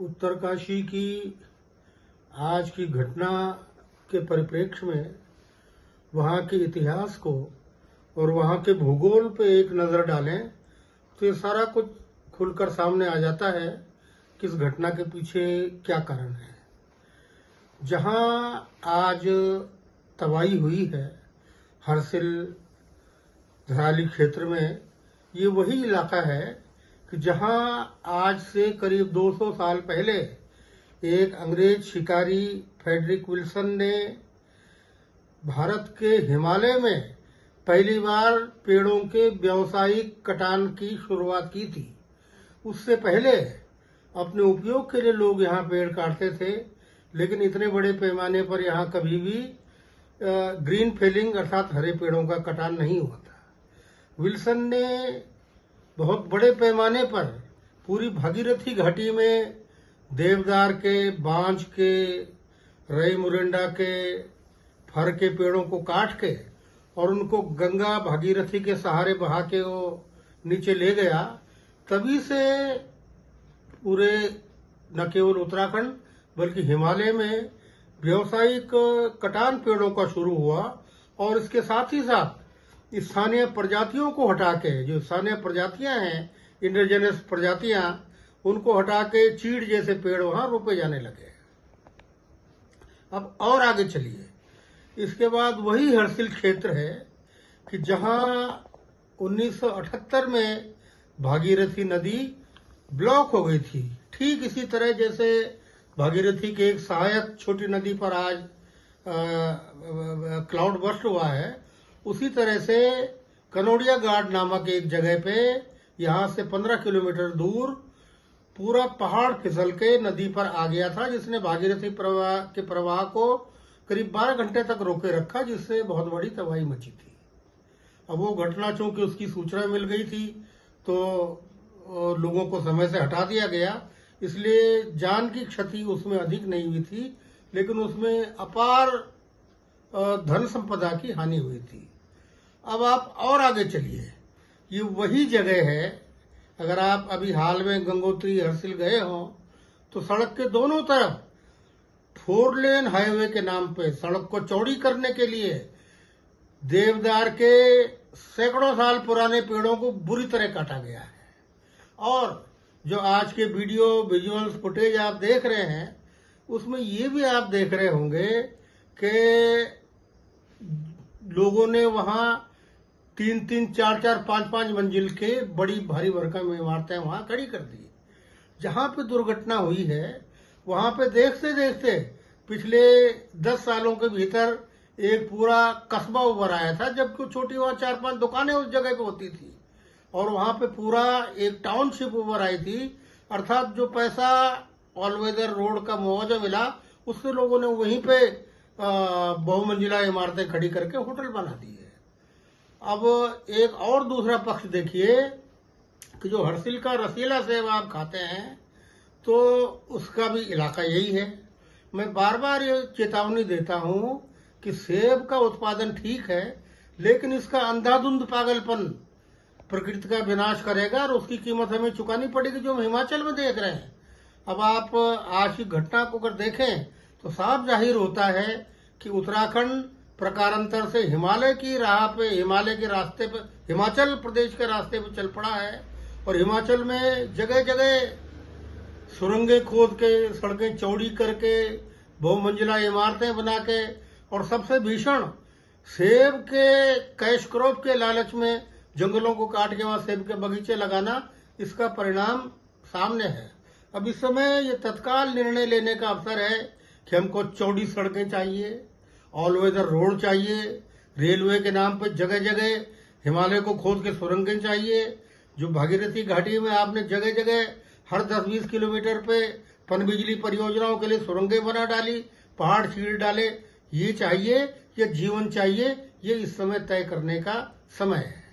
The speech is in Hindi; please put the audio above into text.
उत्तरकाशी की आज की घटना के परिप्रेक्ष्य में वहाँ के इतिहास को और वहाँ के भूगोल पे एक नज़र डालें तो ये सारा कुछ खुलकर सामने आ जाता है कि इस घटना के पीछे क्या कारण है। जहाँ आज तबाही हुई है हरसिल धराली क्षेत्र में, ये वही इलाका है कि जहाँ आज से करीब 200 साल पहले एक अंग्रेज शिकारी फ्रेडरिक विल्सन ने भारत के हिमालय में पहली बार पेड़ों के व्यावसायिक कटान की शुरुआत की थी। उससे पहले अपने उपयोग के लिए लोग यहाँ पेड़ काटते थे, लेकिन इतने बड़े पैमाने पर यहाँ कभी भी ग्रीन फेलिंग अर्थात हरे पेड़ों का कटान नहीं हुआ था। विल्सन ने बहुत बड़े पैमाने पर पूरी भागीरथी घाटी में देवदार के, बांज के, रई मुरंडा के, फर के पेड़ों को काट के और उनको गंगा भागीरथी के सहारे बहा के वो नीचे ले गया। तभी से पूरे न केवल उत्तराखंड बल्कि हिमालय में व्यावसायिक कटान पेड़ों का शुरू हुआ और इसके साथ ही साथ स्थानीय प्रजातियों को हटा के, जो स्थानीय प्रजातियां हैं इंडिजिनस प्रजातियां, उनको हटा के चीड़ जैसे पेड़ वहां रोपे जाने लगे। अब और आगे चलिए, इसके बाद वही हरसिल क्षेत्र है कि जहां 1978 में भागीरथी नदी ब्लॉक हो गई थी। ठीक इसी तरह जैसे भागीरथी के एक सहायक छोटी नदी पर आज क्लाउड बर्स्ट हुआ है, उसी तरह से कनोडिया घाट नामक एक जगह पे यहाँ से 15 किलोमीटर दूर पूरा पहाड़ फिसल के नदी पर आ गया था, जिसने भागीरथी प्रवाह को करीब 12 घंटे तक रोके रखा, जिससे बहुत बड़ी तबाही मची थी। अब वो घटना चूंकि उसकी सूचना मिल गई थी तो लोगों को समय से हटा दिया गया, इसलिए जान की क्षति उसमें अधिक नहीं हुई थी, लेकिन उसमें अपार धन संपदा की हानि हुई थी। अब आप और आगे चलिए, ये वही जगह है, अगर आप अभी हाल में गंगोत्री हरसिल गए हो तो सड़क के दोनों तरफ 4 लेन हाईवे के नाम पे सड़क को चौड़ी करने के लिए देवदार के सैकड़ों साल पुराने पेड़ों को बुरी तरह काटा गया है। और जो आज के वीडियो विजुअल्स फुटेज आप देख रहे हैं, उसमें ये भी आप देख रहे होंगे कि लोगों ने वहां 3-3, 4-4, 5-5 मंजिल के बड़ी भारी भरकम इमारतें वहां खड़ी कर दी। जहां पे दुर्घटना हुई है वहां पे देखते देखते पिछले 10 सालों के भीतर एक पूरा कस्बा उभर आया था, जबकि छोटी वहां 4-5 दुकानें उस जगह पे होती थी और वहां पे पूरा एक टाउनशिप उभर आई थी। अर्थात जो पैसा ऑलवेदर रोड का मुआवजा मिला, उससे लोगों ने वहीं पे बहुमंजिला इमारतें खड़ी करके होटल बना दी है। अब एक और दूसरा पक्ष देखिए कि जो हरसिल का रसीला सेब आप खाते हैं तो उसका भी इलाका यही है। मैं बार बार ये चेतावनी देता हूं कि सेब का उत्पादन ठीक है, लेकिन इसका अंधाधुंध पागलपन प्रकृति का विनाश करेगा और उसकी कीमत हमें चुकानी पड़ेगी, जो हम हिमाचल में देख रहे हैं। अब आप आज की घटना को अगर देखें तो साफ जाहिर होता है कि उत्तराखंड प्रकारांतर से हिमालय की राह पे, हिमालय के रास्ते पे, हिमाचल प्रदेश के रास्ते पे चल पड़ा है और हिमाचल में जगह जगह सुरंगें खोद के, सड़कें चौड़ी करके, बहुमंजिला इमारतें बना के और सबसे भीषण सेब के कैश क्रॉप के लालच में जंगलों को काट के वहां सेब के बगीचे लगाना, इसका परिणाम सामने है। अब इस समय ये तत्काल निर्णय लेने का अवसर है कि हमको चौड़ी सड़कें चाहिए, ऑल वेदर रोड चाहिए, रेलवे के नाम पर जगह जगह हिमालय को खोद के सुरंगें चाहिए। जो भागीरथी घाटी में आपने जगह जगह हर 10-20 किलोमीटर पे पनबिजली परियोजनाओं के लिए सुरंगें बना डाली, पहाड़ चीर डाले, ये चाहिए या जीवन चाहिए, ये इस समय तय करने का समय है।